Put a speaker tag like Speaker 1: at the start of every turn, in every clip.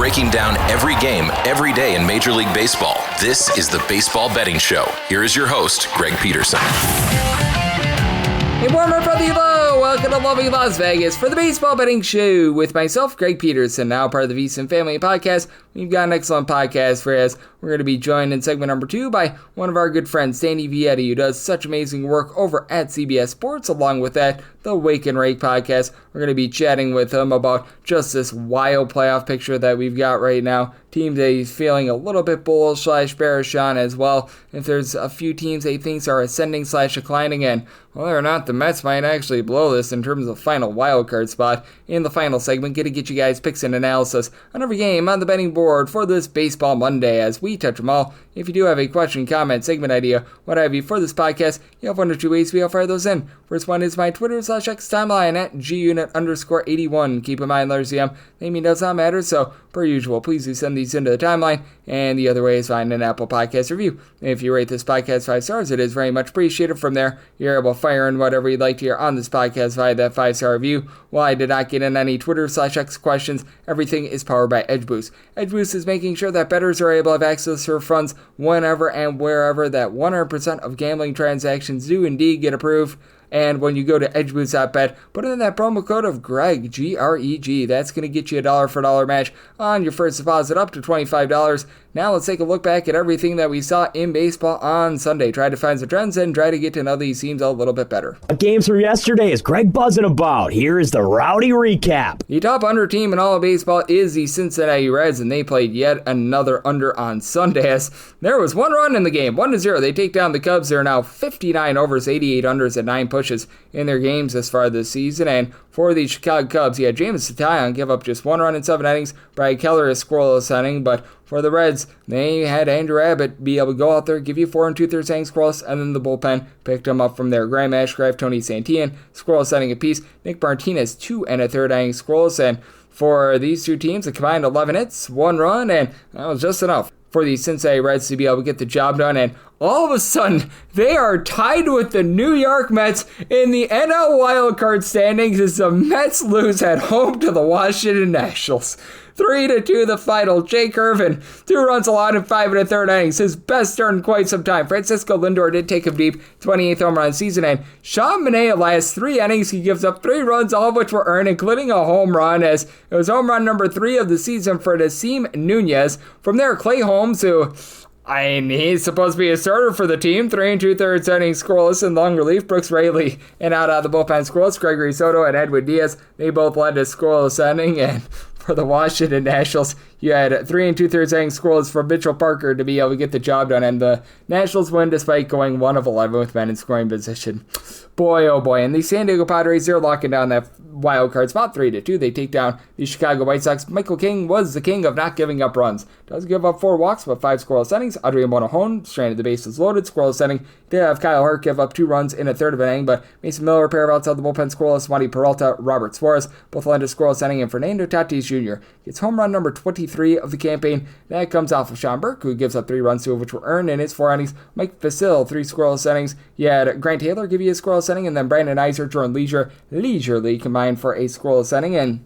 Speaker 1: breaking down every game, every day in Major League Baseball. This is the Baseball Betting Show. Here is your host, Greg Peterson.
Speaker 2: Hey, warmer from the low. Welcome to lovely Las Vegas for the Baseball Betting Show with myself, Greg Peterson, now part of the VSiN Family Podcast. We've got an excellent podcast for you. We're going to be joined in segment number 2 by one of our good friends, Danny Vietti, who does such amazing work over at CBS Sports. Along with that, the Wake and Rake podcast. We're going to be chatting with him about just this wild playoff picture that we've got right now. Teams that he's feeling a little bit bullish/bearish on as well. If there's a few teams that he thinks are ascending/declining, and whether or not the Mets might actually blow this in terms of final wildcard spot in the final segment. Going to get you guys picks and analysis on every game on the betting board for this Baseball Monday as we touch them all. If you do have a question, comment, segment idea, what have you for this podcast, you have one or two ways we'll fire those in. First one is my Twitter/X timeline at gunit_81. Keep in mind, letters CM, naming does not matter, so per usual, please do send these into the timeline. And the other way is find an Apple Podcast review. If you rate this podcast 5 stars, it is very much appreciated. From there, you're able to fire in whatever you'd like to hear on this podcast via that 5-star review. While I did not get in any Twitter/X questions, everything is powered by EdgeBoost. EdgeBoost is making sure that bettors are able to have access to their funds whenever and wherever that 100% of gambling transactions do indeed get approved. And when you go to edgeboost.bet, put in that promo code of Greg, G-R-E-G. That's going to get you a dollar for dollar match on your first deposit up to $25. Now let's take a look back at everything that we saw in baseball on Sunday. Try to find some trends and try to get to know these teams a little bit better.
Speaker 3: Games from yesterday is Greg buzzing about. Here is the rowdy recap.
Speaker 2: The top under team in all of baseball is the Cincinnati Reds, and they played yet another under on Sunday. As there was one run in the game, 1-0. They take down the Cubs. They're now 59 overs, 88 unders, and 9 pushes in their games thus far this season. And for the Chicago Cubs, you had James Satayon give up just 1 run in 7 innings. Brad Keller is scoreless inning, but for the Reds, they had Andrew Abbott be able to go out there, give you 4 2/3 innings scoreless, and then the bullpen picked him up from there. Graham Ashcraft, Tony Santillan, scoreless inning apiece. Nick Martinez, 2 1/3 innings scoreless, and for these two teams, a combined 11 hits, 1 run, and that was just enough for the Cincinnati Reds to be able to get the job done. And all of a sudden, they are tied with the New York Mets in the NL wildcard standings as the Mets lose at home to the Washington Nationals. 3-2 the final. Jake Irvin, 2 runs allowed in 5 1/3 innings. His best start in quite some time. Francisco Lindor did take him deep, 28th home run season. And Sean Manaea, last 3 innings, he gives up 3 runs, all of which were earned, including a home run, as it was home run number 3 of the season for Nasim Nunez. From there, Clay Holmes, who he's supposed to be a starter for the team. 3 2/3 innings scoreless in long relief. Brooks Raley and out of the bullpen scoreless. Gregory Soto and Edwin Diaz, they both led to scoreless inning. And for the Washington Nationals, you had 3 2/3 innings scoreless from Mitchell Parker to be able to get the job done. And the Nationals win despite going 1 of 11 with men in scoring position. Boy, oh boy. And the San Diego Padres, they're locking down that wild card spot 3-2. They take down the Chicago White Sox. Michael King was the king of not giving up runs. Does give up 4 walks, but 5 scoreless innings. Adrian Monajon stranded the bases loaded, scoreless inning. Did have Kyle Hurt give up 2 runs in 1/3 of an inning, but Mason Miller, pair of outside the bullpen scoreless. Wandy Peralta, Robert Suarez, both led to scoreless inning, and Fernando Tatis Jr. gets home run number 23 of the campaign. That comes off of Sean Burke, who gives up 3 runs, 2 of which were earned in his 4 innings. Mike Facil, 3 scoreless innings. You had Grant Taylor give you a scoreless inning, and then Brandon Iser, Jordan leisurely combined for a scoreless inning. And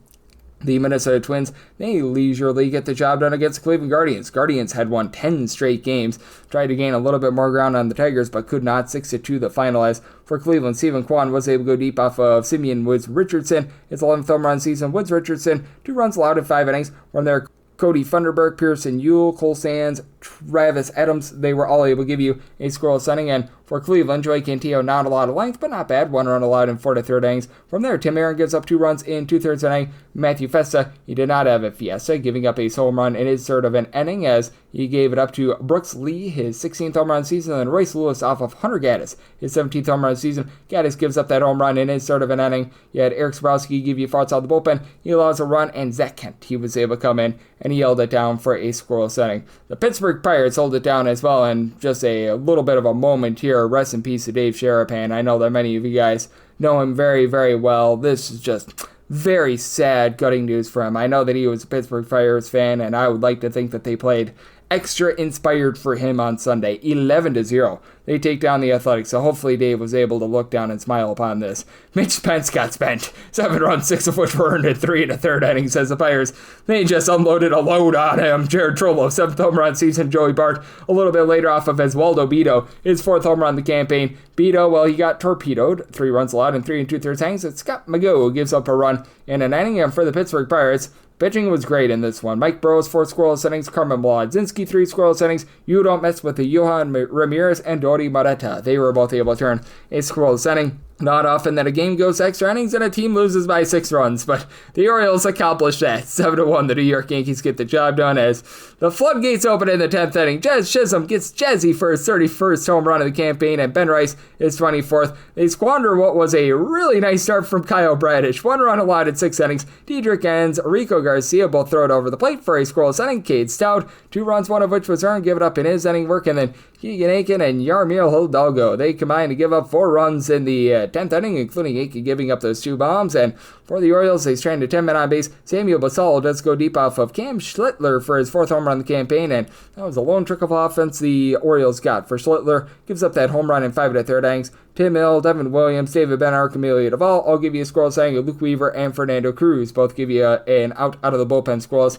Speaker 2: the Minnesota Twins, they leisurely get the job done against the Cleveland Guardians. Guardians had won 10 straight games, tried to gain a little bit more ground on the Tigers, but could not. 6-2 the final. As for Cleveland, Stephen Kwan was able to go deep off of Simeon Woods Richardson. His 11th home run season. Woods Richardson, 2 runs allowed in 5 innings. From there, Cody Funderburk, Pearson Yule, Cole Sands, Travis Adams, they were all able to give you a scoreless inning. And for Cleveland, Joey Cantillo, not a lot of length, but not bad. 1 run allowed in 4 1/3 innings. From there, Tim Aaron gives up 2 runs in 2/3 inning. Matthew Festa, he did not have a fiesta, giving up a home run in his 3rd of an inning, as he gave it up to Brooks Lee, his 16th home run season, and Royce Lewis off of Hunter Gaddis, his 17th home run season. Gaddis gives up that home run in his 3rd of an inning. You had Eric Sabrowski give you 4 outside the bullpen. He allows a run, and Zach Kent, he was able to come in, and he held it down for a scoreless inning. The Pittsburgh Pirates hold it down as well, and just a little bit of a moment here. Rest in peace to Dave Sharapan. I know that many of you guys know him very, very well. This is just very sad, gutting news for him. I know that he was a Pittsburgh Pirates fan, and I would like to think that they played extra inspired for him on Sunday. 11-0. They take down the Athletics, so hopefully Dave was able to look down and smile upon this. Mitch Spence got spent. 7 runs, 6 of which were earned in 3 1/3 innings, as the Pirates, they just unloaded a load on him. Jared Trollo, 7th home run season. Joey Bart, a little bit later off of Oswaldo Beto, his 4th home run of the campaign. Beto, well, he got torpedoed. 3 runs allowed in 3 2/3 innings. It's Scott McGough gives up a run in an inning, and for the Pittsburgh Pirates, pitching was great in this one. Mike Burrows, 4 scoreless innings. Carmen Mlodzinski, 3 scoreless innings. You don't mess with the Johan Ramirez and Dodi Moreta. They were both able to turn a scoreless inning. Not often that a game goes extra innings and a team loses by 6 runs, but the Orioles accomplished that. 7-1, the New York Yankees get the job done as the floodgates open in the 10th inning. Jazz Chisholm gets Jazzy for his 31st home run of the campaign, and Ben Rice is 24th. They squander what was a really nice start from Kyle Bradish. 1 run allowed in 6 innings. Diedrich Enns, Rico Garcia both throw it over the plate for a scoreless inning. Cade Stout, 2 runs, 1 of which was earned, give it up in his inning work, and then Keegan Aiken and Yarmir Hidalgo, they combine to give up 4 runs in the 10th inning, including Aiken giving up those 2 bombs. And for the Orioles, they stranded 10 men on base. Samuel Basallo does go deep off of Cam Schlittler for his 4th home run of the campaign, and that was a lone trick of offense the Orioles got. For Schlittler, gives up that home run in 5 1/3 innings. Tim Hill, Devin Williams, David Benhart, Emilio Duvall, I'll give you a scoreless inning. Luke Weaver and Fernando Cruz both give you an out of the bullpen scoreless.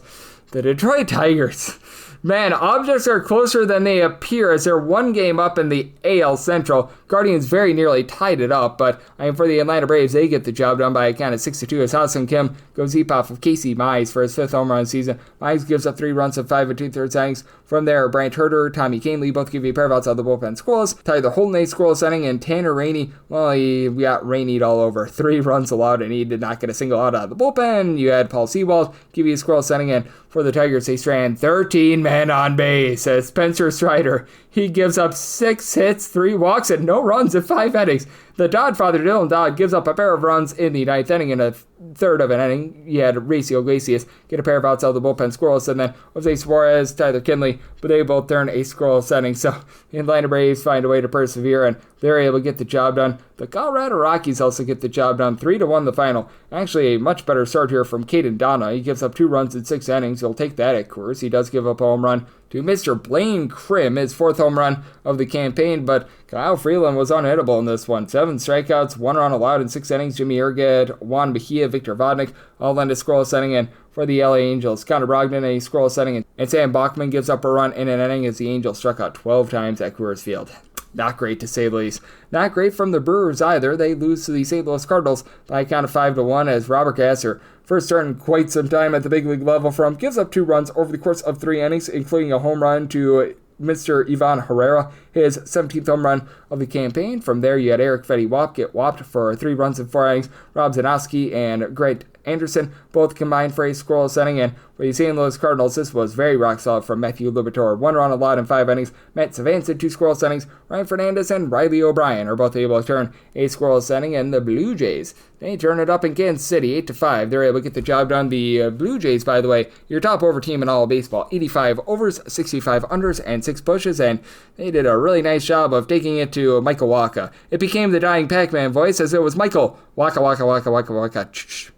Speaker 2: The Detroit Tigers, man, objects are closer than they appear as they're 1 game up in the AL Central. Guardians very nearly tied it up, but for the Atlanta Braves, they get the job done by a count of 6-2 as Ha-Seong Kim goes deep off of Casey Mize for his 5th home run season. Mize gives up 3 runs in 5 2/3 innings. From there, Brant Herter, Tommy Canley both give you a pair of outs out of the bullpen scoreless. Tyler Holden, a scoreless inning, and Tanner Rainey, well, he got rainied all over. 3 runs allowed, and he did not get a single out of the bullpen. You had Paul Sewald give you a scoreless inning, and for the Tigers, they strand 13 men on base as Spencer Strider, he gives up 6 hits, 3 walks, and no runs in 5 innings. The Dodd-father, Dylan Dodd, gives up a pair of runs in the 9th inning in a 1/3 of an inning. You had Raciel Iglesias get a pair of outs out of the bullpen scoreless, and then Jose Suarez, Tyler Kinley, but they both turn a scoreless inning. So the Atlanta Braves find a way to persevere, and they're able to get the job done. The Colorado Rockies also get the job done. 3-1 the final. Actually, a much better start here from Caden Donna. He gives up 2 runs in 6 innings. He'll take that at course. He does give up a home run to Mr. Blaine Krim, his 4th home run of the campaign, but Kyle Freeland was unhittable in this one. 7 strikeouts, 1 run allowed in 6 innings. Jimmy Erged, Juan Mejia, Victor Vodnik all end a scoreless inning, and for the LA Angels, Connor Brogdon a scoreless inning, and Sam Bachman gives up a run in an inning as the Angels struck out 12 times at Coors Field. Not great, to say the least. Not great from the Brewers either. They lose to the St. Louis Cardinals by a count of 5-1 as Robert Gasser, first start in quite some time at the big league level for him, gives up 2 runs over the course of 3 innings, including a home run to Mr. Ivan Herrera, his 17th home run of the campaign. From there, you had Eric Fetty Wap get whopped for 3 runs in 4 innings. Rob Zanowski and Greg Anderson both combined for a scoreless inning, and for the St. Louis Cardinals, this was very rock solid from Matthew Liberatore. 1 run allowed in 5 innings. Matt Savanson, 2 scoreless innings. Ryan Fernandez and Riley O'Brien are both able to turn a scoreless inning, and the Blue Jays, they turn it up in Kansas City, 8-5. They're able to get the job done. The Blue Jays, by the way, your top over team in all of baseball. 85 overs, 65 unders, and 6 pushes, and they did a really nice job of taking it to Michael Wacha. It became the dying Pac-Man voice as it was Michael Waka Waka Waka Waka Waka.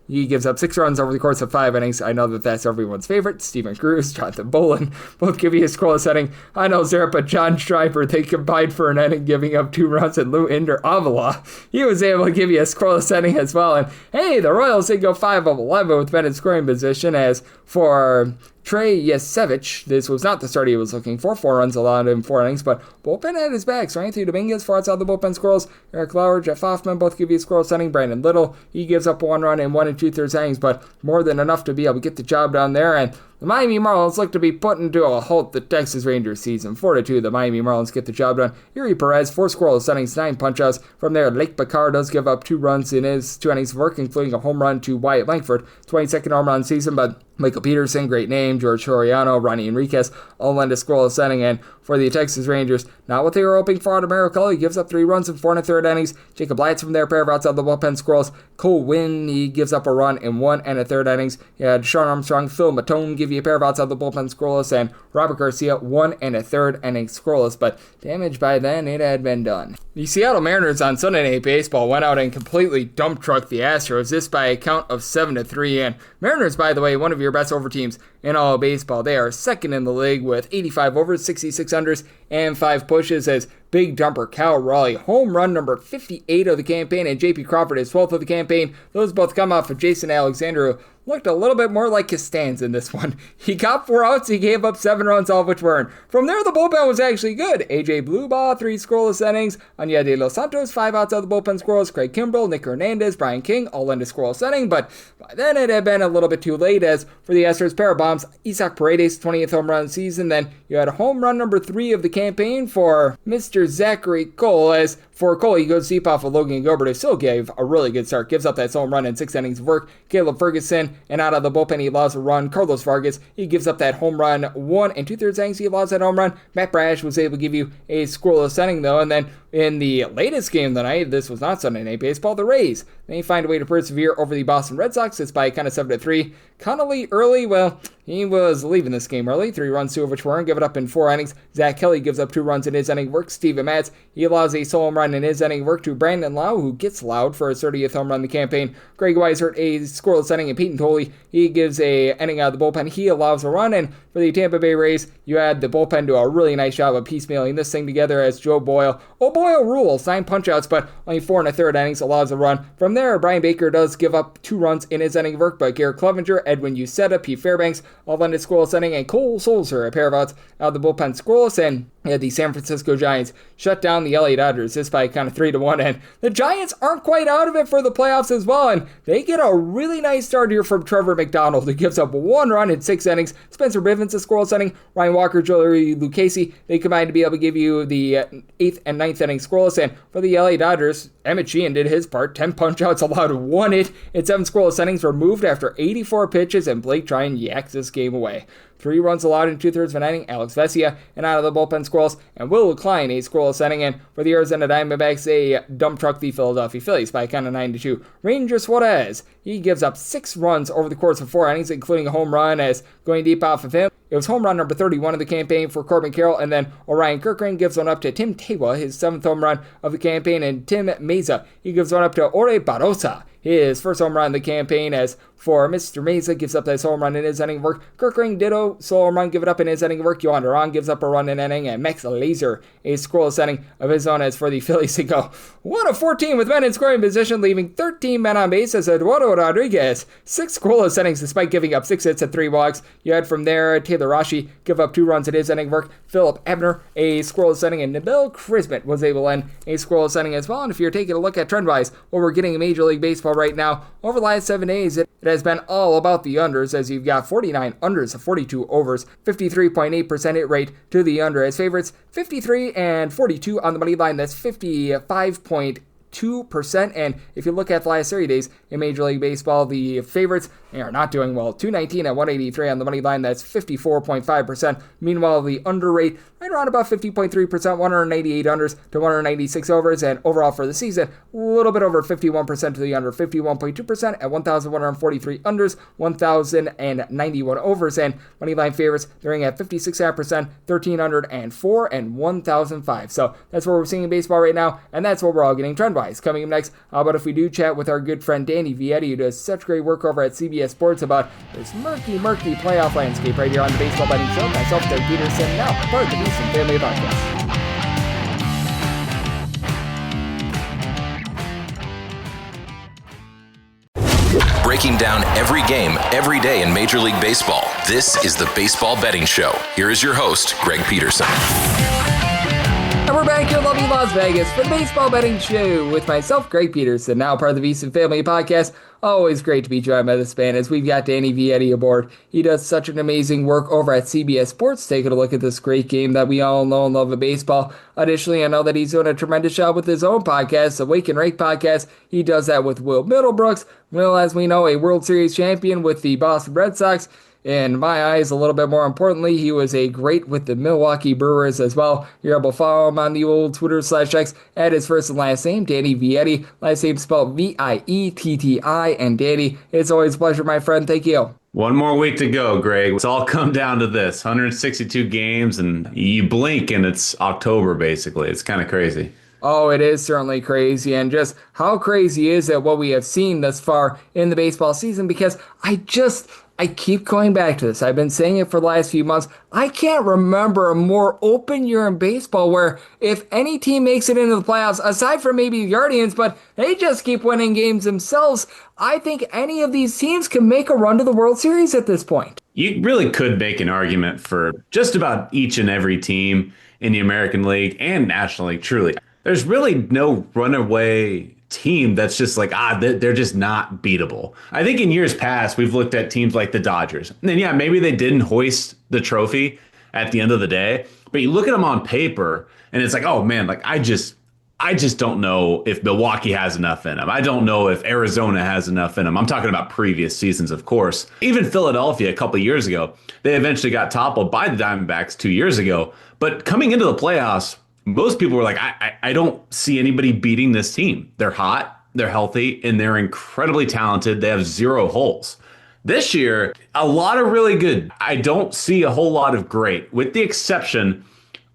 Speaker 2: He gives up 6 runs over the course of 5 innings. I know that that's everyone's favorite. Stephen Cruz, Jonathan Bolin both give you a scoreless inning. I know Zerpa, John Schreiber, they combined for an inning, giving up 2 runs, and Lou Inder Avila, he was able to give you a scoreless inning as well. And hey, the Royals did go 5 of 11 with men in scoring position. As for Trey Yesevich, this was not the start he was looking for. 4 runs allowed in 4 innings, but bullpen had his back. So Anthony Dominguez, 4 outs out of the bullpen squirrels. Eric Lauer, Jeff Hoffman both give you a scoreless inning. Brandon Little, he gives up 1 run in 1 2/3 innings, but more than enough to be able to get the job done there. And the Miami Marlins look to be putting to a halt the Texas Rangers season. 4-2, the Miami Marlins get the job done. Yuri Perez, 4 scoreless innings, 9 punch-outs. From there, Lake Bakar does give up 2 runs in his 2 innings of work, including a home run to Wyatt Langford, 22nd home run season, but Michael Peterson, great name, George Soriano, Ronnie Enriquez, all lend a scoreless inning. And for the Texas Rangers. Not what they were hoping for out of Merrill. He gives up 3 runs in 4 1/3 innings. Jacob Latz from there, pair of outs out the bullpen Squirrels. Cole Winn, he gives up a run in 1 1/3 innings. You had Sean Armstrong, Phil Matone give you a pair of outs out the bullpen Squirrels, and Robert Garcia, 1 1/3 innings scoreless, but damage by then, it had been done. The Seattle Mariners on Sunday Night Baseball went out and completely dump trucked the Astros, this by a count of 7-3, and Mariners, by the way, one of your best over teams in all of baseball. They are second in the league with 85 overs, 66 unders, and 5 pushes as big dumper Cal Raleigh, home run number 58 of the campaign, and J.P. Crawford is 12th of the campaign. Those both come off of Jason Alexander, who looked a little bit more like Costanza in this one. He got 4 outs, he gave up 7 runs, all of which were earned. From there, the bullpen was actually good. A.J. Bluebaugh, 3 scoreless innings. Anya de los Santos, 5 outs out of the bullpen scoreless. Craig Kimbrell, Nick Hernandez, Brian King, all in a scoreless inning, but by then it had been a little bit too late, as for the Astros pair of bombs, Isaac Paredes, 20th home run of the season. Then you had home run number 3 of the campaign for Mr. Zachary Cole, as for Cole, he goes deep off of Logan Gilbert, who still gave a really good start, gives up that home run in 6 innings of work. Caleb Ferguson, and out of the bullpen, he allows a run. Carlos Vargas, he gives up that home run 1 2/3 innings, he allows that home run. Matt Brash was able to give you a scoreless inning, though, and then in the latest game of the night, this was not Sunday Night Baseball, the Rays, they find a way to persevere over the Boston Red Sox. It's by kind of 7-3. Connolly early, well, he was leaving this game early. 3 runs, 2 of which were earned, give it up in 4 innings. Zach Kelly gives up 2 runs in his inning work. Steven Matz, he allows a solo home run in his inning work to Brandon Lau, who gets loud for his 30th home run in the campaign. Greg Weishart, a scoreless inning, and Peyton Tolley, he gives a inning out of the bullpen. He allows a run, and for the Tampa Bay Rays, you had the bullpen do a really nice job of piecemealing this thing together as Joe Boyle. Oh, Boyle rules, 9 punch-outs, but only 4 1/3 innings, allows a run. From there, Brian Baker does give up 2 runs in his inning of work, but Garrett Clevenger, Edwin Uceta, Pete Fairbanks, all ended scoreless inning, and Cole Sulzer, a pair of outs out of the bullpen scoreless, and the San Francisco Giants shut down the LA Dodgers, this by kind of 3-1, and the Giants aren't quite out of it for the playoffs as well, and they get a really nice start here from Trevor McDonald, who gives up 1 run in 6 innings. Spencer Bivens, a scoreless inning. Ryan Walker, Joey Lucchesi, they combined to be able to give you the 8th and 9th inning scoreless, and for the LA Dodgers, Emmett Sheehan did his part. 10 punch-outs, allowed 1 hit in 7 scoreless innings, removed after 84 pitches, and Blake Tryon yaks this game away. 3 runs allowed in 2/3 of an inning. Alex Vesia, and out of the bullpen scoreless, and Will Klein, a scoreless inning. And for the Arizona Diamondbacks, they dump truck the Philadelphia Phillies by kind of 9-2. Ranger Suarez, he gives up 6 runs over the course of 4 innings, including a home run as going deep off of him. It was home run number 31 of the campaign for Corbin Carroll, and then Orion Kirkring gives one up to Tim Tewa, his 7th home run of the campaign, and Tim Meza, he gives one up to Ore Barosa, his first home run of the campaign, as for Mr. Meza gives up that home run in his inning of work. Kirkring ditto, solo home run, give it up in his inning of work. Yohan Duran gives up a run in inning, and Max Laser, a scoreless inning of his own, as for the Phillies to go 1-14 with men in scoring position, leaving 13 men on base as Eduardo Rodriguez, 6 scoreless innings despite giving up 6 hits and 3 walks. You had from there Taylor Rashi give up 2 runs in his inning of work. Philip Abner, a scoreless inning, and Nabil Krismet was able to end a scoreless inning as well. And if you're taking a look at trend-wise, what we're getting in Major League Baseball right now, over the last 7 days, it has been all about the unders, as you've got 49 unders of 42 overs, 53.8% hit rate to the under. As favorites, 53 and 42 on the money line. That's 55.2%. And if you look at the last 30 days in Major League Baseball, the favorites, they are not doing well. 219 and 183 on the money line. That's 54.5%. Meanwhile, the under rate, right around about 50.3%, 188 unders to 196 overs. And overall for the season, a little bit over 51% to the under, 51.2% at 1,143 unders, 1,091 overs. And money line favorites, they're in at 56.5%, 1,304 and 1,005. So that's what we're seeing in baseball right now, and that's what we're all getting trend-wise. Coming up next, how about if we do chat with our good friend Danny Vietti, who does such great work over at CBS Sports about this murky playoff landscape right here on the Baseball Betting Show. Myself, Doug Peterson, now part of the Beeson Family Podcast.
Speaker 1: Breaking down every game, every day in Major League Baseball. This is the Baseball Betting Show. Here is your host, Greg Peterson.
Speaker 2: And we're back here in lovely Las Vegas for the Baseball Betting Show with myself, Greg Peterson, now part of the Beeson Family Podcast. Always great to be joined by this man as we've got Danny Vietti aboard. He does such an amazing work over at CBS Sports, taking a look at this great game that we all know and love of baseball. Additionally, I know that he's doing a tremendous job with his own podcast, the Wake and Rake podcast. He does that with Will Middlebrooks. Will, as we know, a World Series champion with the Boston Red Sox. in my eyes, a little bit more importantly, he was a great with the Milwaukee Brewers as well. You're able to follow him on the old Twitter/X at his first and last name, Danny Vietti. Last name spelled Vietti. And Danny, it's always a pleasure, my friend. Thank you.
Speaker 4: One more week to go, Greg. It's all come down to this 162 games, and you blink and it's October, basically. It's kind of crazy.
Speaker 2: Oh, it is certainly crazy. And just how crazy is it what we have seen thus far in the baseball season? Because I keep going back to this. I've been saying it for the last few months. I can't remember a more open year in baseball where if any team makes it into the playoffs, aside from maybe the Guardians, but they just keep winning games themselves, I think any of these teams can make a run to the World Series at this point.
Speaker 4: You really could make an argument for just about each and every team in the American League and National League, truly. There's really no runaway team that's just like, they're just not beatable. I think in years past, we've looked at teams like the Dodgers. And yeah, maybe they didn't hoist the trophy at the end of the day, but you look at them on paper and it's like, oh man, like I just don't know if Milwaukee has enough in them. I don't know if Arizona has enough in them. I'm talking about previous seasons, of course. Even Philadelphia a couple of years ago, they eventually got toppled by the Diamondbacks 2 years ago. But coming into the playoffs, most people were like, I don't see anybody beating this team. They're hot, they're healthy, and they're incredibly talented. They have zero holes. This year, a lot of really good. I don't see a whole lot of great, with the exception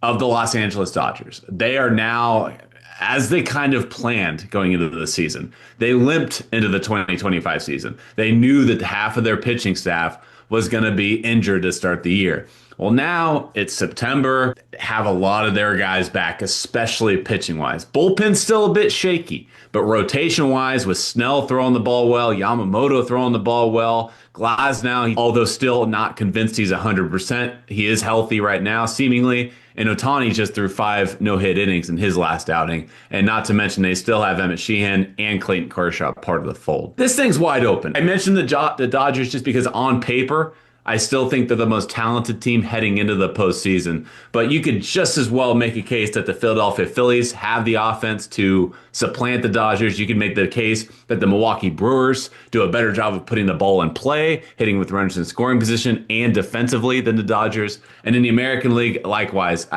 Speaker 4: of the Los Angeles Dodgers. They are now, as they kind of planned going into the season, they limped into the 2025 season. They knew that half of their pitching staff was going to be injured to start the year. Well, now it's September, have a lot of their guys back, especially pitching-wise. Bullpen's still a bit shaky, but rotation-wise, with Snell throwing the ball well, Yamamoto throwing the ball well, Glasnow, although still not convinced he's 100%, he is healthy right now, seemingly, and Ohtani just threw 5 no-hit innings in his last outing, and not to mention they still have Emmett Sheehan and Clayton Kershaw part of the fold. This thing's wide open. I mentioned the Dodgers just because on paper, I still think they're the most talented team heading into the postseason. But you could just as well make a case that the Philadelphia Phillies have the offense to supplant the Dodgers. You can make the case that the Milwaukee Brewers do a better job of putting the ball in play, hitting with runners in scoring position and defensively than the Dodgers. And in the American League, likewise,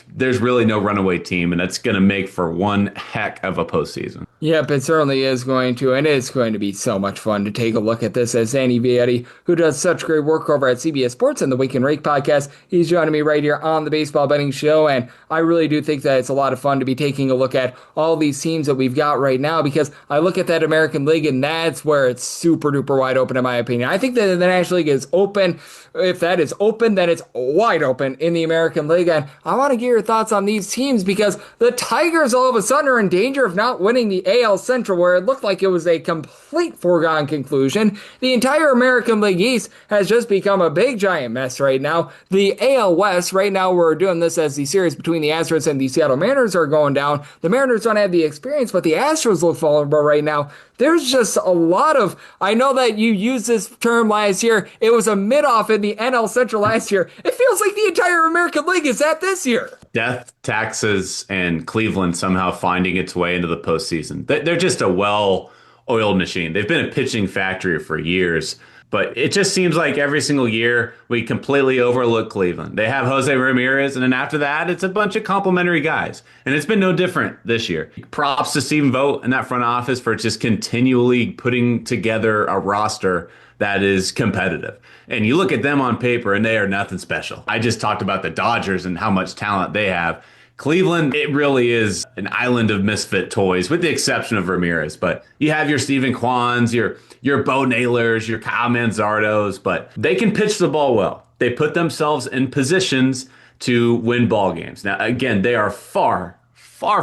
Speaker 4: there's really no runaway team, and that's going to make for one heck of a postseason.
Speaker 2: Yep, it certainly is going to, and it's going to be so much fun to take a look at this as Danny Vietti, who does such great work over at CBS Sports and the Wake and Rake podcast. He's joining me right here on the Baseball Betting Show, and I really do think that it's a lot of fun to be taking a look at all these teams that we've got right now, because I look at that American League, and that's where it's super duper wide open in my opinion. I think that the National League is open. If that is open, then it's wide open in the American League, and I want to get your thoughts on these teams, because the Tigers all of a sudden are in danger of not winning the AL Central, where it looked like it was a complete foregone conclusion. The entire American League East has just become a big giant mess right now. The AL West, right now we're doing this as the series between the Astros and the Seattle Mariners are going down. The Mariners don't have the experience, but the Astros look vulnerable right now. There's just a lot of, I know that you used this term last year, it was a mid-off in the NL Central last year. It feels like the entire American League is that this year.
Speaker 4: Death, taxes, and Cleveland somehow finding its way into the postseason. They're just a well-oiled machine. They've been a pitching factory for years, but it just seems like every single year we completely overlook Cleveland. They have Jose Ramirez, and then after that, it's a bunch of complimentary guys. And it's been no different this year. Props to Stephen Vogt and that front office for just continually putting together a roster that is competitive. And you look at them on paper, and they are nothing special. I just talked about the Dodgers and how much talent they have. Cleveland, it really is an island of misfit toys, with the exception of Ramirez. But you have your Stephen Kwans, your Bo Naylors, your Kyle Manzardos, but they can pitch the ball well. They put themselves in positions to win ball games. Now, again, they are far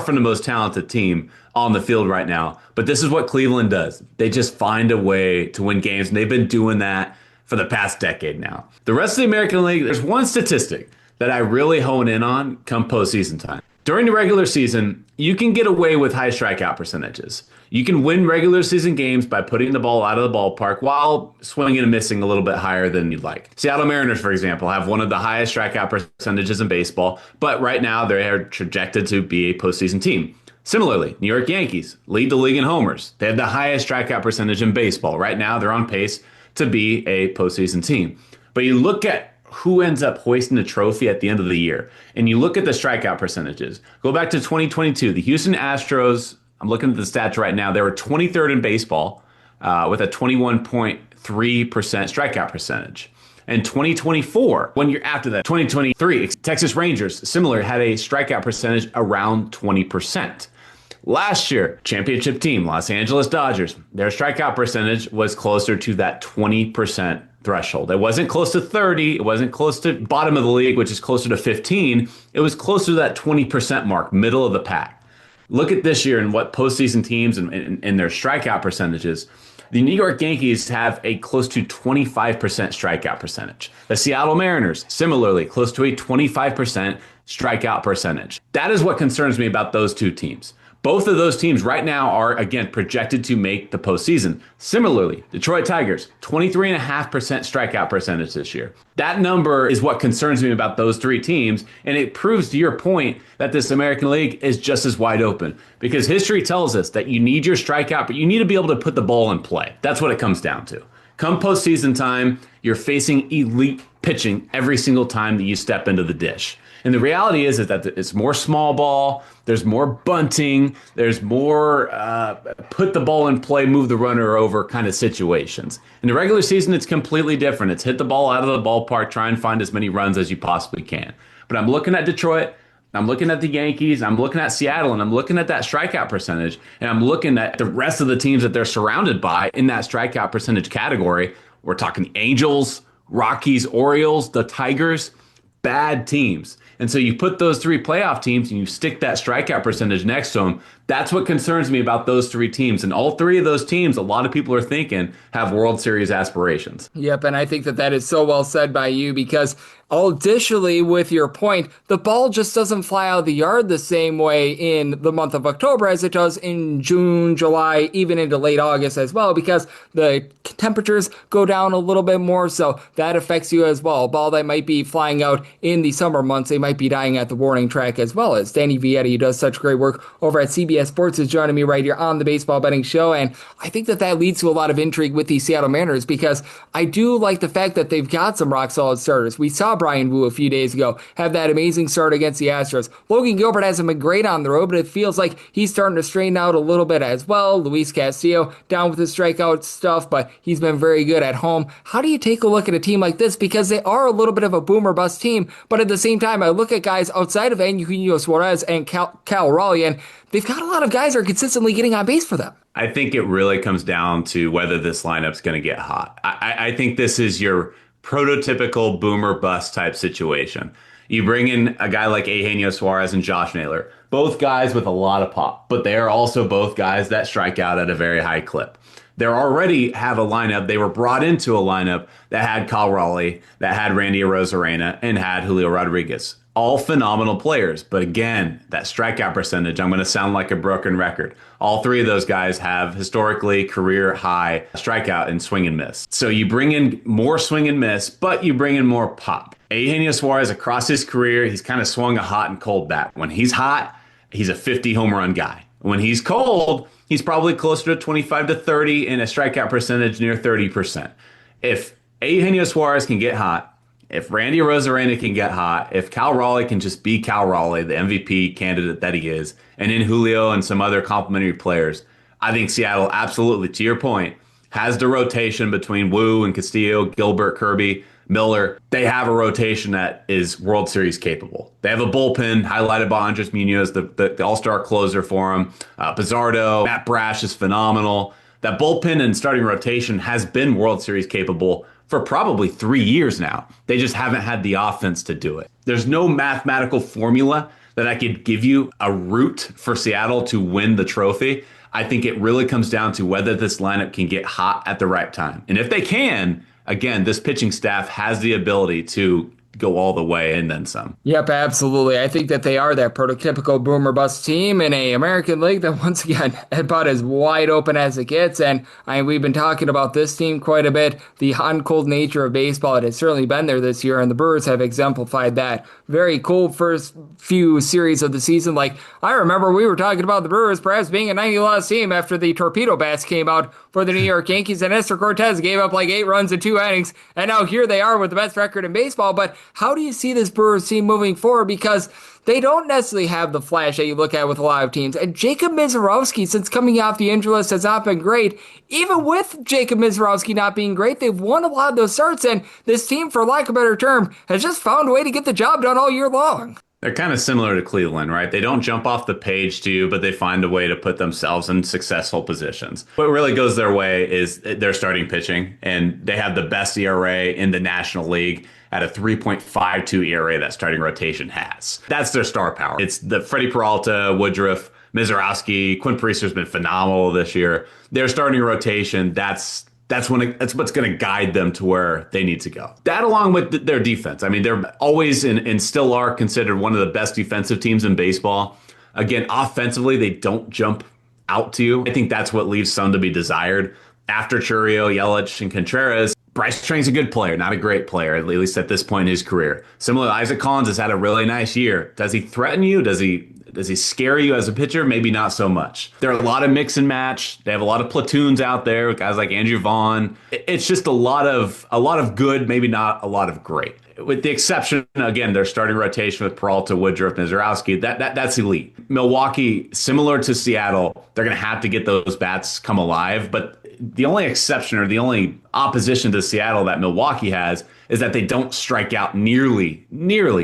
Speaker 4: from the most talented team on the field right now. But this is what Cleveland does. They just find a way to win games, and they've been doing that for the past decade now. The rest of the American League, there's one statistic that I really hone in on come postseason time. During the regular season, you can get away with high strikeout percentages. You can win regular season games by putting the ball out of the ballpark while swinging and missing a little bit higher than you'd like. Seattle Mariners, for example, have one of the highest strikeout percentages in baseball, but right now they are projected to be a postseason team. Similarly, New York Yankees lead the league in homers. They have the highest strikeout percentage in baseball. Right now, they're on pace to be a postseason team. But you look at who ends up hoisting the trophy at the end of the year, and you look at the strikeout percentages. Go back to 2022. The Houston Astros, I'm looking at the stats right now, they were 23rd in baseball with a 21.3% strikeout percentage. And 2024, 1 year after that, 2023, Texas Rangers, similar, had a strikeout percentage around 20%. Last year, championship team, Los Angeles Dodgers, their strikeout percentage was closer to that 20% threshold. It wasn't close to 30. It wasn't close to bottom of the league, which is closer to 15. It was closer to that 20% mark, middle of the pack. Look at this year and what postseason teams and their strikeout percentages. The New York Yankees have a close to 25% strikeout percentage. The Seattle Mariners, similarly, close to a 25% strikeout percentage. That is what concerns me about those two teams. Both of those teams right now are, again, projected to make the postseason. Similarly, Detroit Tigers, 23.5% strikeout percentage this year. That number is what concerns me about those three teams, and it proves to your point that this American League is just as wide open. Because history tells us that you need your strikeout, but you need to be able to put the ball in play. That's what it comes down to. Come postseason time, you're facing elite pitching every single time that you step into the dish. And the reality is that it's more small ball, there's more bunting, there's more put the ball in play, move the runner over kind of situations. In the regular season, it's completely different. It's hit the ball out of the ballpark, try and find as many runs as you possibly can. But I'm looking at Detroit, I'm looking at the Yankees, I'm looking at Seattle, and I'm looking at that strikeout percentage, and I'm looking at the rest of the teams that they're surrounded by in that strikeout percentage category. We're talking the Angels, Rockies, Orioles, the Tigers, bad teams. And so you put those three playoff teams and you stick that strikeout percentage next to them. That's what concerns me about those three teams. And all three of those teams, a lot of people are thinking, have World Series aspirations.
Speaker 2: Yep, and I think that is so well said by you because additionally, with your point, the ball just doesn't fly out of the yard the same way in the month of October as it does in June, July, even into late August as well, because the temperatures go down a little bit more, so that affects you as well. A ball that might be flying out in the summer months, they might be dying at the warning track as well. As Danny Vietti, who does such great work over at CBS Sports, is joining me right here on the Baseball Betting Show, and I think that leads to a lot of intrigue with the Seattle Mariners because I do like the fact that they've got some rock-solid starters. We saw Brian Wu a few days ago have that amazing start against the Astros. Logan Gilbert hasn't been great on the road, but it feels like he's starting to straighten out a little bit as well. Luis Castillo down with his strikeout stuff, but he's been very good at home. How do you take a look at a team like this? Because they are a little bit of a boomer bust team, but at the same time, I look at guys outside of Eugenio Suarez and Cal Raleigh, and they've got a lot of guys that are consistently getting on base for them.
Speaker 4: I think it really comes down to whether this lineup's going to get hot. I think this is your prototypical boomer bust type situation. You bring in a guy like Eugenio Suarez and Josh Naylor, both guys with a lot of pop, but they are also both guys that strike out at a very high clip. They already have a lineup. They were brought into a lineup that had Cal Raleigh, that had Randy Arozarena, and had Julio Rodriguez. All phenomenal players. But again, that strikeout percentage, I'm going to sound like a broken record. All three of those guys have historically career high strikeout and swing and miss. So you bring in more swing and miss, but you bring in more pop. Eugenio Suarez, across his career, he's kind of swung a hot and cold bat. When he's hot, he's a 50 home run guy. When he's cold, he's probably closer to 25 to 30 and a strikeout percentage near 30%. If Eugenio Suarez can get hot, if Randy Arozarena can get hot, if Cal Raleigh can just be Cal Raleigh, the MVP candidate that he is, and in Julio and some other complementary players, I think Seattle absolutely, to your point, has the rotation between Wu and Castillo, Gilbert, Kirby, Miller. They have a rotation that is World Series capable. They have a bullpen highlighted by Andres Munoz, the all-star closer for him. Pizzardo, Matt Brash is phenomenal. That bullpen and starting rotation has been World Series capable for probably 3 years now. They just haven't had the offense to do it. There's no mathematical formula that I could give you a route for Seattle to win the trophy. I think it really comes down to whether this lineup can get hot at the right time. And if they can, again, this pitching staff has the ability to go all the way and then some.
Speaker 2: Yep, absolutely. I think that they are that prototypical boomer bust team in a American League that once again about as wide open as it gets. And we've been talking about this team quite a bit. The hot and cold nature of baseball, it has certainly been there this year, and the Brewers have exemplified that. Very cold first few series of the season. Like, I remember we were talking about the Brewers perhaps being a 90-loss team after the torpedo bats came out for the New York Yankees, and Nestor Cortez gave up like 8 runs in 2 innings, and now here they are with the best record in baseball. But how do you see this Brewers team moving forward? Because they don't necessarily have the flash that you look at with a lot of teams. And Jacob Misiorowski, since coming off the injury list, has not been great. Even with Jacob Misiorowski not being great, they've won a lot of those starts, and this team, for lack of a better term, has just found a way to get the job done all year long.
Speaker 4: They're kind of similar to Cleveland, right? They don't jump off the page to you, but they find a way to put themselves in successful positions. What really goes their way is their starting pitching, and they have the best ERA in the National League at a 3.52 ERA that starting rotation has. That's their star power. It's the Freddie Peralta, Woodruff, Misiorowski, Quinn Priestner's been phenomenal this year. Their starting rotation, that's what's going to guide them to where they need to go. That along with their defense. I mean, they're always and still are considered one of the best defensive teams in baseball. Again, offensively, they don't jump out to you. I think that's what leaves some to be desired. After Churio, Yelich, and Contreras, Bryce Train's a good player, not a great player, at least at this point in his career. Similar to Isaac Collins has had a really nice year. Does he threaten you? Does he scare you as a pitcher? Maybe not so much. There are a lot of mix and match. They have a lot of platoons out there with guys like Andrew Vaughn. It's just a lot of good, maybe not a lot of great. With the exception, again, their starting rotation with Peralta, Woodruff, Misiorowski, that's elite. Milwaukee, similar to Seattle, they're going to have to get those bats come alive. But the only exception or the only opposition to Seattle that Milwaukee has is that they don't strike out nearly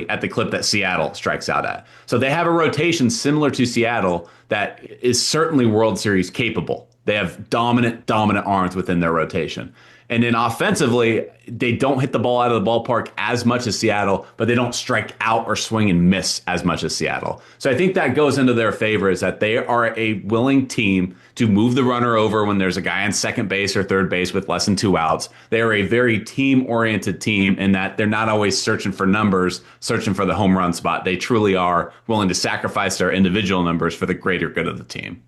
Speaker 4: at the clip that Seattle strikes out at. So they have a rotation similar to Seattle that is certainly World Series capable. They have dominant arms within their rotation. And then offensively, they don't hit the ball out of the ballpark as much as Seattle, but they don't strike out or swing and miss as much as Seattle. So I think that goes into their favor, is that they are a willing team to move the runner over when there's a guy on second base or third base with less than 2 outs. They are a very team-oriented team in that they're not always searching for numbers, searching for the home run spot. They truly are willing to sacrifice their individual numbers for the greater good of the team.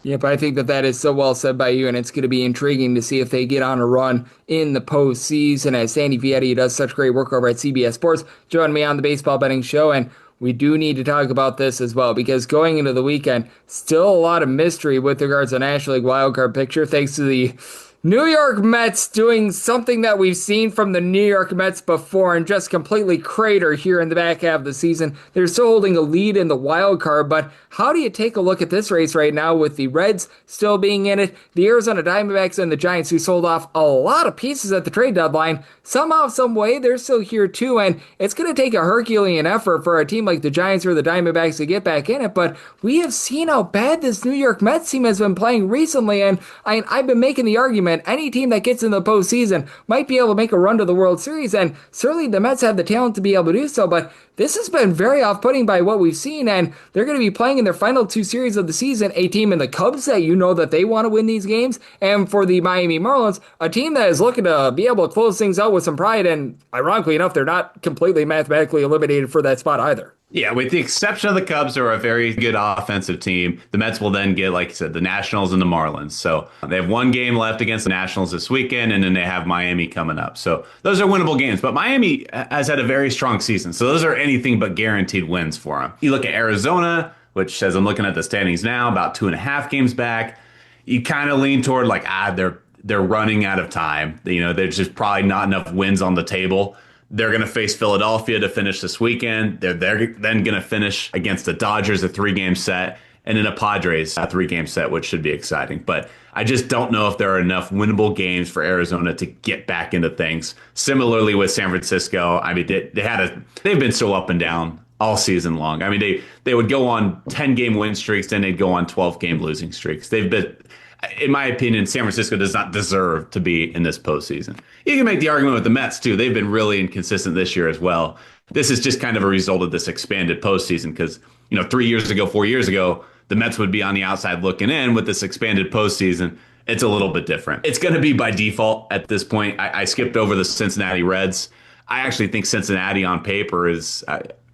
Speaker 2: Yep, I think that is so well said by you, and it's going to be intriguing to see if they get on a run in the postseason, as Sandy Vietti does such great work over at CBS Sports. Join me on the Baseball Betting Show, and we do need to talk about this as well, because going into the weekend, still a lot of mystery with regards to the National League wildcard picture, thanks to the New York Mets doing something that we've seen from the New York Mets before and just completely crater here in the back half of the season. They're still holding a lead in the wild card, but how do you take a look at this race right now with the Reds still being in it, the Arizona Diamondbacks and the Giants, who sold off a lot of pieces at the trade deadline? Somehow, some way, they're still here too, and it's going to take a Herculean effort for a team like the Giants or the Diamondbacks to get back in it, but we have seen how bad this New York Mets team has been playing recently, and I've been making the argument any team that gets in the postseason might be able to make a run to the World Series, and certainly the Mets have the talent to be able to do so, but this has been very off-putting by what we've seen, and they're going to be playing in their final 2 series of the season, a team in the Cubs that you know that they want to win these games, and for the Miami Marlins, a team that is looking to be able to close things out with some pride, and ironically enough, they're not completely mathematically eliminated for that spot either.
Speaker 4: Yeah, with the exception of the Cubs, who are a very good offensive team, the Mets will then get, like you said, the Nationals and the Marlins. So they have 1 game left against the Nationals this weekend, and then they have Miami coming up. So those are winnable games. But Miami has had a very strong season. So those are anything but guaranteed wins for them. You look at Arizona, which, as I'm looking at the standings now, about 2.5 games back. You kind of lean toward they're running out of time. You know, there's just probably not enough wins on the table. They're going to face Philadelphia to finish this weekend. They're then going to finish against the Dodgers, a 3-game set, and then a Padres, a 3-game set, which should be exciting. But I just don't know if there are enough winnable games for Arizona to get back into things. Similarly with San Francisco, I mean, they've been so up and down all season long. I mean, they would go on 10-game win streaks, then they'd go on 12-game losing streaks. They've been, in my opinion, San Francisco does not deserve to be in this postseason. You can make the argument with the Mets, too. They've been really inconsistent this year as well. This is just kind of a result of this expanded postseason because, 3 years ago, 4 years ago, the Mets would be on the outside looking in. With this expanded postseason, it's a little bit different. It's going to be by default at this point. I skipped over the Cincinnati Reds. I actually think Cincinnati on paper is,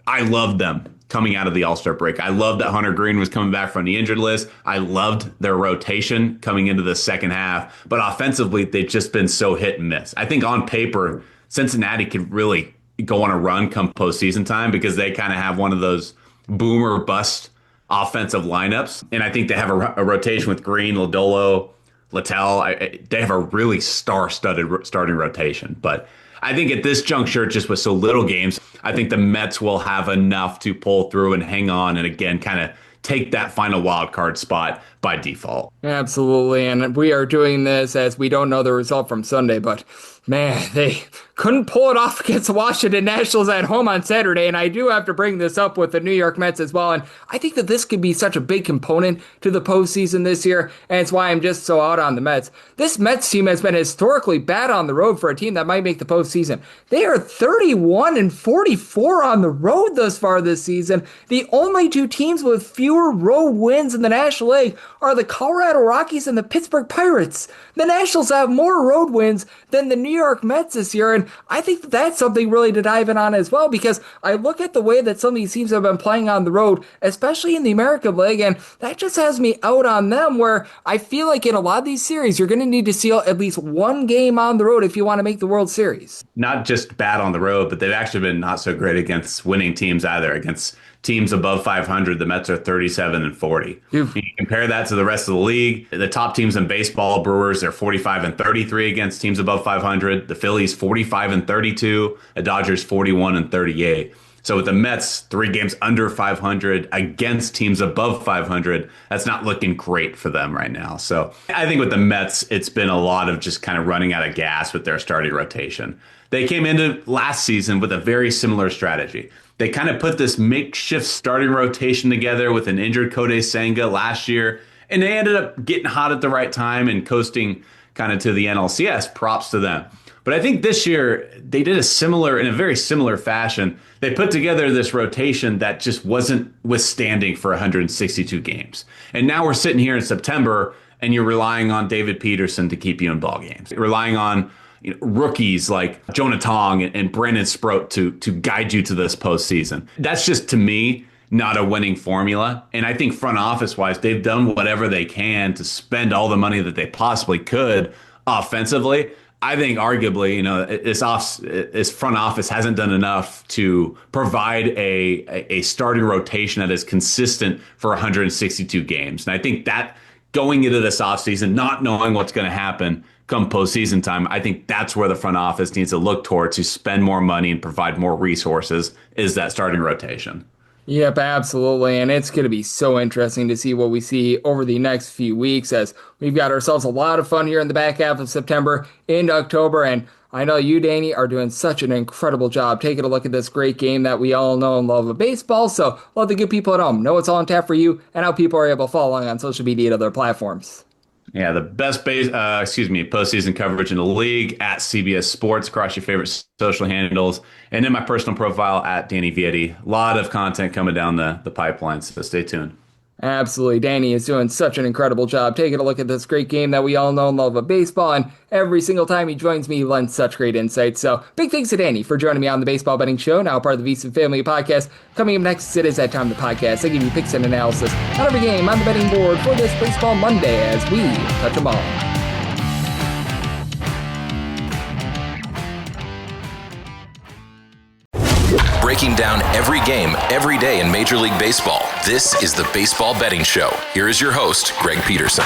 Speaker 4: I loved them coming out of the All-Star break. I loved that Hunter Green was coming back from the injured list. I loved their rotation coming into the second half. But offensively, they've just been so hit and miss. I think on paper, Cincinnati could really go on a run come postseason time because they kind of have one of those boom or bust offensive lineups. And I think they have a rotation with Green, Lodolo, Littell. They have a really star-studded starting rotation. But I think at this juncture, just with so little games, I think the Mets will have enough to pull through and hang on and, again, kind of take that final wild card spot by default.
Speaker 2: Absolutely, and we are doing this as we don't know the result from Sunday, but man, they couldn't pull it off against the Washington Nationals at home on Saturday, and I do have to bring this up with the New York Mets as well, and I think that this could be such a big component to the postseason this year, and it's why I'm just so out on the Mets. This Mets team has been historically bad on the road for a team that might make the postseason. They are 31-44 on the road thus far this season. The only two teams with fewer road wins in the National League are the Colorado Rockies and the Pittsburgh Pirates. The Nationals have more road wins than the New York Mets this year, and I think that that's something really to dive in on as well, because I look at the way that some of these teams have been playing on the road, especially in the American League, and that just has me out on them, where I feel like in a lot of these series, you're going to need to seal at least one game on the road if you want to make the World Series.
Speaker 4: Not just bad on the road, but they've actually been not so great against winning teams either. Against teams above 500, the Mets are 37-40. You compare that to the rest of the league. The top teams in baseball, Brewers, they're 45-33 against teams above 500. The Phillies 45-32. The Dodgers 41-38. So with the Mets 3 games under 500 against teams above 500, that's not looking great for them right now. So I think with the Mets, it's been a lot of just kind of running out of gas with their starting rotation. They came into last season with a very similar strategy. They kind of put this makeshift starting rotation together with an injured Kodai Senga last year, and they ended up getting hot at the right time and coasting kind of to the NLCS. Props to them. But I think this year they did in a very similar fashion. They put together this rotation that just wasn't withstanding for 162 games. And now we're sitting here in September, and you're relying on David Peterson to keep you in ball games. You're relying on rookies like Jonah Tong and Brandon Sproat to guide you to this postseason. That's just, to me, not a winning formula. And I think front office wise, they've done whatever they can to spend all the money that they possibly could offensively. I think arguably, this front office hasn't done enough to provide a starting rotation that is consistent for 162 games. And I think that going into this offseason, not knowing what's going to happen come postseason time, I think that's where the front office needs to look towards to spend more money and provide more resources, is that starting rotation.
Speaker 2: Yep, absolutely, and it's going to be so interesting to see what we see over the next few weeks, as we've got ourselves a lot of fun here in the back half of September into October, and I know you, Danny, are doing such an incredible job taking a look at this great game that we all know and love of baseball, so let the good people at home know what's all on tap for you and how people are able to follow along on social media and other platforms.
Speaker 4: Yeah, the best postseason coverage in the league at CBS Sports across your favorite social handles, and in my personal profile at Danny Vietti. A lot of content coming down the pipeline, so stay tuned.
Speaker 2: Absolutely. Danny is doing such an incredible job taking a look at this great game that we all know and love of baseball, and every single time he joins me, he lends such great insights. So big thanks to Danny for joining me on the Baseball Betting Show, now part of the Vietti Family Podcast. Coming up next, it is that time of the podcast. I give you picks and analysis on every game on the betting board for this Baseball Monday as we touch them all.
Speaker 1: Breaking down every game, every day in Major League Baseball. This is the Baseball Betting Show. Here is your host, Greg Peterson.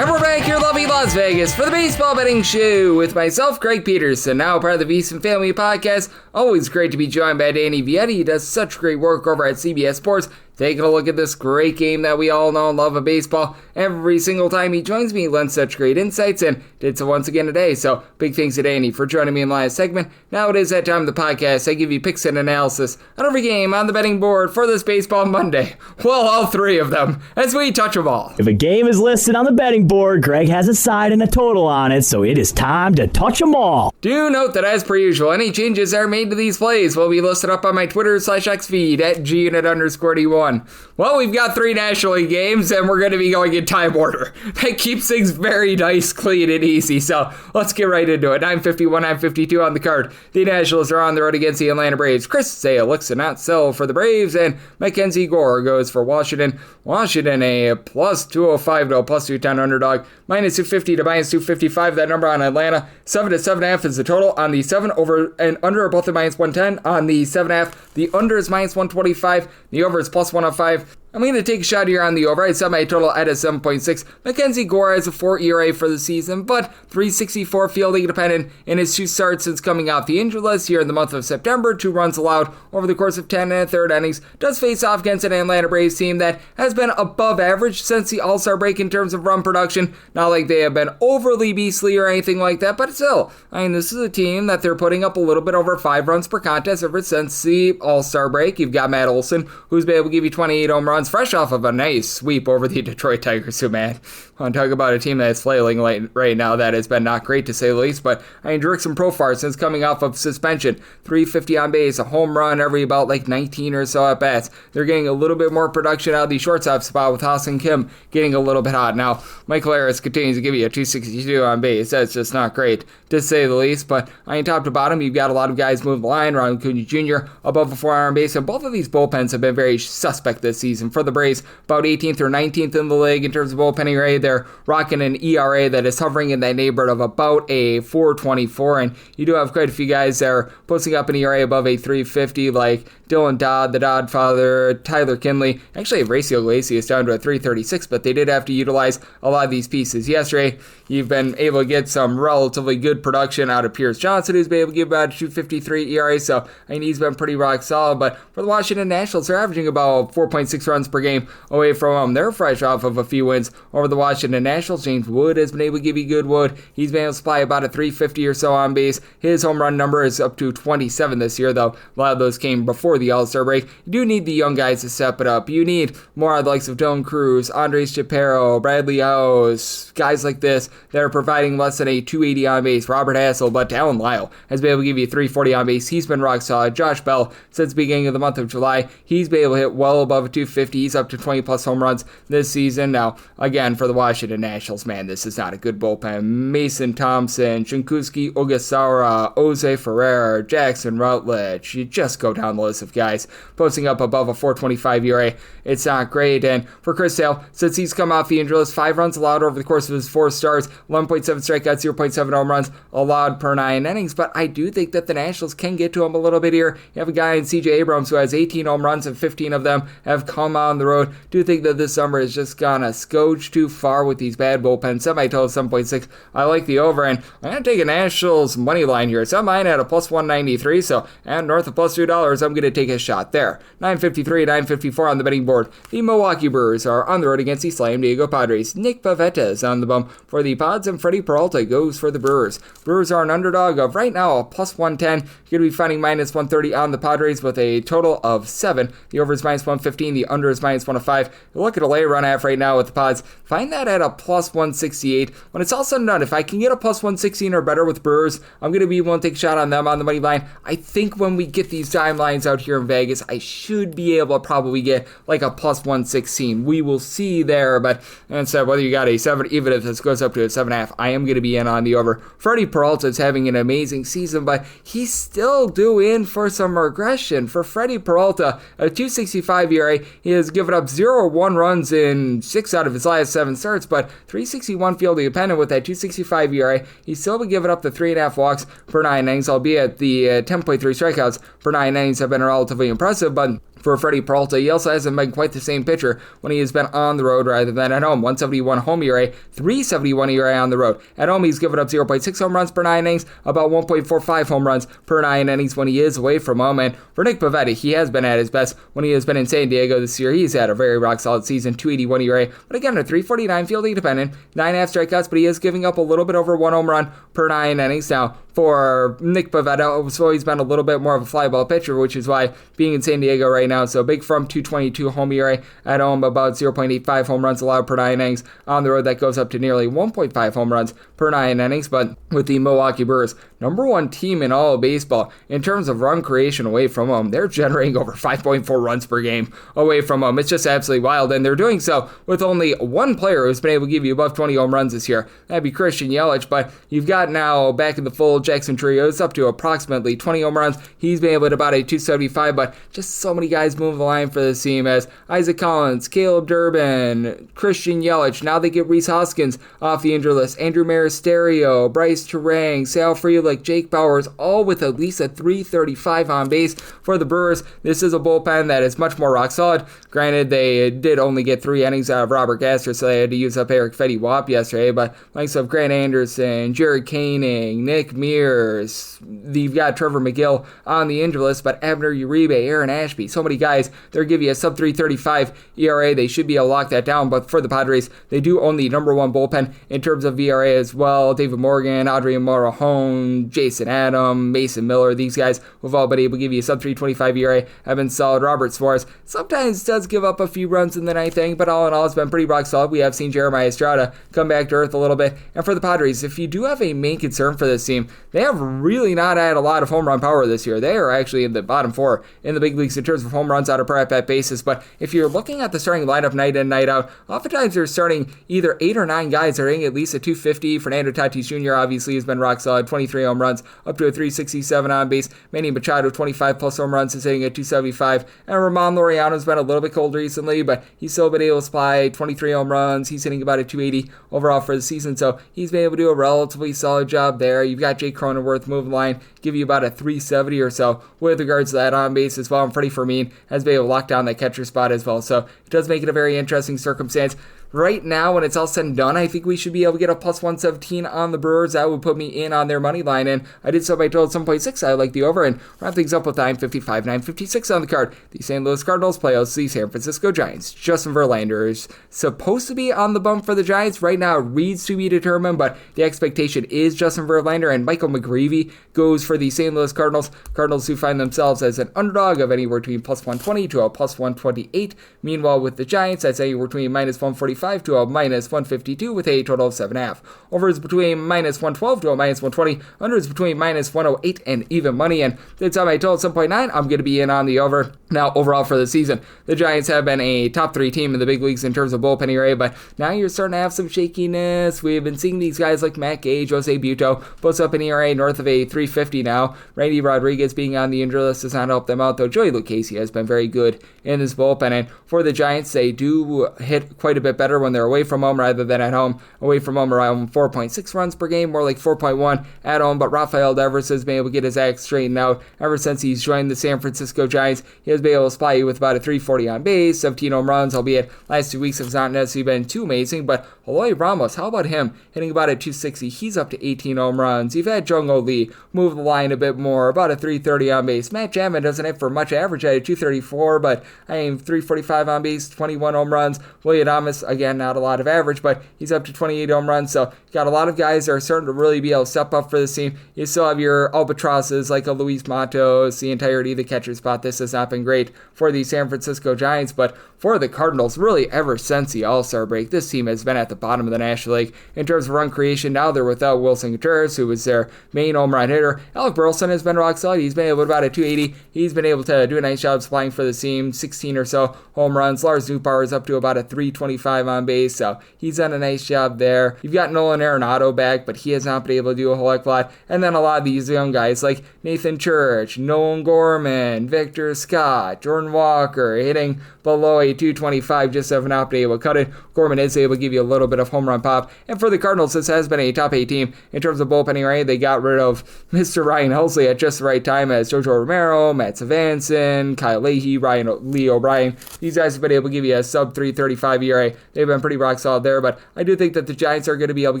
Speaker 2: And we're back here in lovely Las Vegas for the Baseball Betting Show with myself, Greg Peterson, now part of the Vietti Family Podcast. Always great to be joined by Danny Vietti. He does such great work over at CBS Sports, taking a look at this great game that we all know and love of baseball. Every single time he joins me, he lends such great insights, and did so once again today. So big thanks to Danny for joining me in the last segment. Now it is that time of the podcast. I give you picks and analysis on every game on the betting board for this Baseball Monday. Well, all 3 of them, as we touch them all.
Speaker 3: If a game is listed on the betting board, Greg has a side and a total on it, so it is time to touch them all.
Speaker 2: Do note that, as per usual, any changes that are made to these plays will be listed up on my Twitter/X feed at @Gunit_D1. 951. Well, we've got 3 National League games, and we're going to be going in time order. That keeps things very nice, clean, and easy, so let's get right into it. 951, 952 on the card. The Nationals are on the road against the Atlanta Braves. Chris Sale looks to not sell for the Braves, and Mackenzie Gore goes for Washington. Washington a plus 205 to a plus 210 underdog. Minus 250 to minus 255, that number on Atlanta. 7 to 7.5 is the total on the 7. Over and under are both at minus 110. On the 7.5, the under is minus 125. The over is plus 105. I'm going to take a shot here on the over. I set my total at a 7.6. Mackenzie Gore has a 4 ERA for the season, but 364 fielding dependent in his 2 starts since coming off the injured list here in the month of September. 2 runs allowed over the course of 10 1/3 innings. Does face off against an Atlanta Braves team that has been above average since the All-Star break in terms of run production. Not like they have been overly beastly or anything like that, but still, this is a team that they're putting up a little bit over 5 runs per contest ever since the All-Star break. You've got Matt Olson, who's been able to give you 28 home runs, fresh off of a nice sweep over the Detroit Tigers, who, man, I want to talk about a team that's flailing right now that has been not great to say the least, but Jurickson Profar, since coming off of suspension, 350 on base, a home run every about 19 or so at bats. They're getting a little bit more production out of the shortstop spot with Ha-Seong Kim getting a little bit hot. Now, Michael Harris continues to give you a 262 on base. That's just not great to say the least, but top to bottom, you've got a lot of guys moving the line. Ron Acuna Jr. above a 4 on base, and both of these bullpens have been very suspect this season. For the Braves, about 18th or 19th in the league in terms of bullpen ERA. They're rocking an ERA that is hovering in that neighborhood of about a 4.24, and you do have quite a few guys that are posting up an ERA above a 3.50, like Dylan Dodd, the Dodd father, Tyler Kinley. Actually, Horacio Iglesias down to a 3.36, but they did have to utilize a lot of these pieces. Yesterday, you've been able to get some relatively good production out of Pierce Johnson, who's been able to give about a 2.53 ERA, so he's been pretty rock solid. But for the Washington Nationals, they're averaging about 4.6 runs per game away from them. They're fresh off of a few wins over the Washington Nationals. James Wood has been able to give you good wood. He's been able to supply about a 350 or so on base. His home run number is up to 27 this year, though a lot of those came before the All-Star break. You do need the young guys to step it up. You need more of the likes of Dylan Cruz, Andres Shapiro, Bradley House, guys like this that are providing less than a 280 on base. Robert Hassel, but Alan Lyle has been able to give you 340 on base. He's been rock solid. Josh Bell, since the beginning of the month of July, he's been able to hit well above a 250. He's up to 20 plus home runs this season. Now, again, for the Washington Nationals, man, this is not a good bullpen. Mason Thompson, Shinkuski Ogasawara, Jose Ferrer, Jackson Rutledge. You just go down the list of guys posting up above a 4.25 ERA. It's not great. And for Chris Sale, since he's come off the injury list, 5 runs allowed over the course of his 4 starts, 11.7 strikeouts, 0.7 home runs allowed per 9 innings. But I do think that the Nationals can get to him a little bit here. You have a guy in CJ Abrams who has 18 home runs and 15 of them have come on the road. Do think that this summer has just gone a scotch too far with these bad bullpens. Semi-total 7.6. I like the over, and I'm going to take a Nationals money line here. Set mine at a plus 193, so and north of plus $2, I'm going to take a shot there. 953, 954 on the betting board. The Milwaukee Brewers are on the road against the San Diego Padres. Nick Pivetta is on the bump for the Pods, and Freddie Peralta goes for the Brewers. Brewers are an underdog of right now a plus 110. You're going to be finding minus 130 on the Padres with a total of 7. The over is minus 115. The under is minus 105. You look at a lay run half right now with the Pods. Find that at a plus 168. When it's all said and done, if I can get a plus 116 or better with Brewers, I'm going to be willing to take a shot on them on the money line. I think when we get these dime lines out here in Vegas, I should be able to probably get like a plus 116. We will see there, but instead, whether you got a 7, even if this goes up to a 7.5, I am going to be in on the over. Freddie Peralta is having an amazing season, but he's still due in for some regression. For Freddie Peralta, a 2.65 ERA, he has given up 0-1 runs in 6 out of his last 7 starts, but 3.61 fielding dependent with that 2.65 ERA. He's still been giving up the 3.5 walks per 9 innings, albeit the 10.3 strikeouts per 9 innings have been relatively impressive, but for Freddie Peralta, he also hasn't been quite the same pitcher when he has been on the road rather than at home. 171 home ERA, 371 ERA on the road. At home, he's given up 0.6 home runs per 9 innings, about 1.45 home runs per 9 innings when he is away from home. And for Nick Pivetta, he has been at his best when he has been in San Diego this year. He's had a very rock-solid season, 281 ERA, but again, a 349 fielding dependent, 9.5 strikeouts, but he is giving up a little bit over 1 home run per 9 innings. Now, for Nick Pivetta, it's always been a little bit more of a fly ball pitcher, which is why being in San Diego right now, so big from 222 home ERA, at home about 0.85 home runs allowed per 9 innings. On the road, that goes up to nearly 1.5 home runs per 9 innings, but with the Milwaukee Brewers, number 1 team in all of baseball in terms of run creation away from home, they're generating over 5.4 runs per game away from from them. It's just absolutely wild, and they're doing so with only one player who's been able to give you above 20 home runs this year. That'd be Christian Yelich, but you've got now back in the fold Jackson Trios up to approximately 20 home runs. He's been able to about a 275, but just so many guys move the line for this team as Isaac Collins, Caleb Durbin, Christian Yelich. Now they get Rhys Hoskins off the injury list, Andrew Maristerio, Bryce Terang, Sal Frelick, Jake Bowers, all with at least a 335 on base for the Brewers. This is a bullpen that is much more rock solid. Granted, they did only get 3 innings out of Robert Gasser, so they had to use up Eric Fetty Wap yesterday, but likes of Grant Anderson, Jared Koenig, Nick Mears, you've got Trevor McGill on the injury list, but Abner Uribe, Aaron Ashby, so many guys, they're giving you a sub 335 ERA. They should be able to lock that down, but for the Padres, they do own the number 1 bullpen in terms of ERA as well. David Morgan, Adrian Morejon, Jason Adam, Mason Miller, these guys have all been able to give you a sub 325 ERA, have been solid. Robert Suarez sometimes does give up a few runs in the ninth inning, but all in all, it's been pretty rock solid. We have seen Jeremiah Estrada come back to earth a little bit. And for the Padres, if you do have a main concern for this team, they have really not had a lot of home run power this year. They are actually in the bottom 4 in the big leagues in terms of home runs out of per at-bat basis. But if you're looking at the starting lineup night in, night out, oftentimes they're starting either 8 or 9 guys that are hitting at least a 250. Fernando Tatis Jr. obviously has been rock solid, 23 home runs, up to a 367 on base. Manny Machado, 25 plus home runs, is hitting at 275. And Ramon Laureano's been a little bit cold recently, but he's still been able to supply 23 home runs. He's hitting about a 280 overall for the season, so he's been able to do a relatively solid job there. You've got Jake Cronenworth moving the line, give you about a 370 or so with regards to that on base as well. And Freddie Fermin has been able to lock down that catcher spot as well, so it does make it a very interesting circumstance. Right now, when it's all said and done, I think we should be able to get a plus 117 on the Brewers. That would put me in on their money line, and I did so by total 7.6. I like the over, and wrap things up with 9.55, 9.56 on the card. The St. Louis Cardinals play host the San Francisco Giants. Justin Verlander is supposed to be on the bump for the Giants. Right now, it reads to be determined, but the expectation is Justin Verlander, and Michael McGreevy goes for the St. Louis Cardinals. Cardinals who find themselves as an underdog of anywhere between plus 120 to a plus 128. Meanwhile, with the Giants, that's anywhere between minus 145 to a minus 152 with a total of 7.5. Over is between minus 112 to a minus 120. Under is between minus 108 and even money. And it's on my total 7.9. I'm going to be in on the over. Now, overall for the season, the Giants have been a top 3 team in the big leagues in terms of bullpen ERA, but now you're starting to have some shakiness. We've been seeing these guys like Matt Gage, Jose Butto, both up in ERA north of a 350 now. Randy Rodriguez being on the injury list does not help them out, though Joey Lucchesi has been very good in this bullpen. And for the Giants, they do hit quite a bit better when they're away from home rather than at home. Away from home around 4.6 runs per game, more like 4.1 at home, but Rafael Devers has been able to get his act straightened out ever since he's joined the San Francisco Giants. He has been able to supply you with about a 340 on base, 17 home runs, albeit last 2 weeks have not necessarily been too amazing, but Eloy Ramos, how about him hitting about a 260? He's up to 18 home runs. You've had Jung-Ho Lee move the line a bit more, about a 330 on base. Matt Chapman doesn't hit for much average at a 234, but 345 on base, 21 home runs. William Adames, again, not a lot of average, but he's up to 28 home runs, so you got a lot of guys that are starting to really be able to step up for this team. You still have your albatrosses like a Luis Matos, the entirety of the catcher spot. This has not been great for the San Francisco Giants, but for the Cardinals, really ever since the All-Star break, this team has been at the bottom of the National League in terms of run creation. Now they're without Wilson Contreras, who was their main home run hitter. Alec Burleson has been rock solid. He's been able to about a 280. He's been able to do a nice job supplying for the team, 16 or so home runs. Lars Nootbaar is up to about a 325 on base, so he's done a nice job there. You've got Nolan Arenado back, but he has not been able to do a whole heck of a lot. And then a lot of these young guys like Nathan Church, Nolan Gorman, Victor Scott, Jordan Walker, hitting below a 225, just have not been able to cut it. Gorman is able to give you a little bit of home run pop. And for the Cardinals, this has been a top 8 team in terms of bullpen ERA. They got rid of Mr. Ryan Helsley at just the right time as Jojo Romero, Matt Savanson, Kyle Leahy, Lee O'Brien. These guys have been able to give you a sub 335 ERA. They've been pretty rock solid there, but I do think that the Giants are going to be able to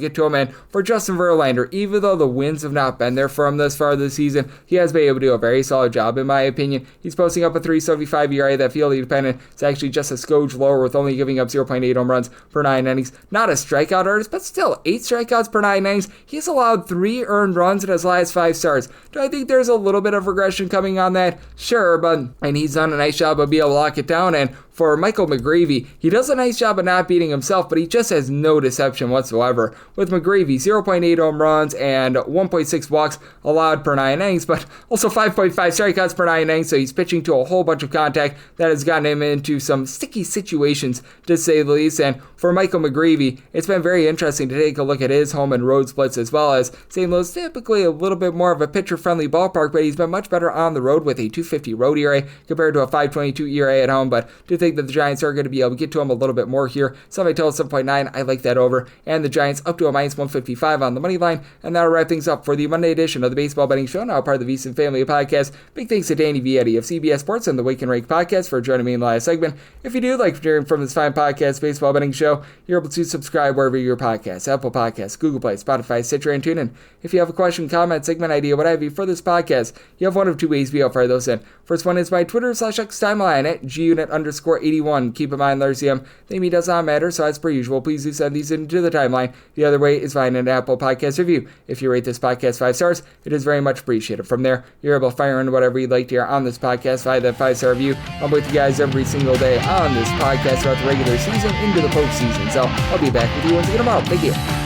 Speaker 2: get to him. And for Justin Verlander, even though the wins have not been there for him this far this season, he has been able to do a very solid job, in my opinion. He's posting up a 375 ERA. That field dependent. It's actually just a skoge lower with only giving up 0.8 home runs per 9 innings. Not a strikeout artist, but still 8 strikeouts per 9 innings. He's allowed 3 earned runs in his last 5 starts. Do I think there's a little bit of regression coming on that? Sure, and he's done a nice job of being able to lock it down. And for Michael McGreevy, he does a nice job of not beating himself, but he just has no deception whatsoever. With McGreevy, 0.8 home runs and 1.6 walks allowed per 9 innings, but also 5.5 strikeouts per 9 innings, so he's pitching to a whole bunch of contact that has gotten him into some sticky situations, to say the least. And for Michael McGreevy, it's been very interesting to take a look at his home and road splits, as well as St. Louis, typically a little bit more of a pitcher-friendly ballpark, but he's been much better on the road with a 2.50 road ERA compared to a 5.22 ERA at home. But to think that the Giants are going to be able to get to him a little bit more here. Somebody told 7.9. I like that over. And the Giants up to a minus 155 on the money line. And that'll wrap things up for the Monday edition of the Baseball Betting Show, now part of the VSiN family of podcasts. Big thanks to Danny Vietti of CBS Sports and the Wake and Rake podcast for joining me in the last segment. If you do like hearing from this fine podcast, Baseball Betting Show, you're able to subscribe wherever your podcasts, Apple Podcasts, Google Play, Spotify, Stitcher, and TuneIn. If you have a question, comment, segment idea, what have you for this podcast, you have one of two ways to be able to fire those in. First one is my Twitter/X timeline at gunit_81. Keep in mind, LRCM, the me does not matter, so as per usual, please do send these into the timeline. The other way is find an Apple Podcast review. If you rate this podcast 5 stars, it is very much appreciated. From there, you're able to fire in whatever you'd like to hear on this podcast via that 5-star review. I'm with you guys every single day on this podcast throughout the regular season into the postseason. So I'll be back with you once again tomorrow. Thank you.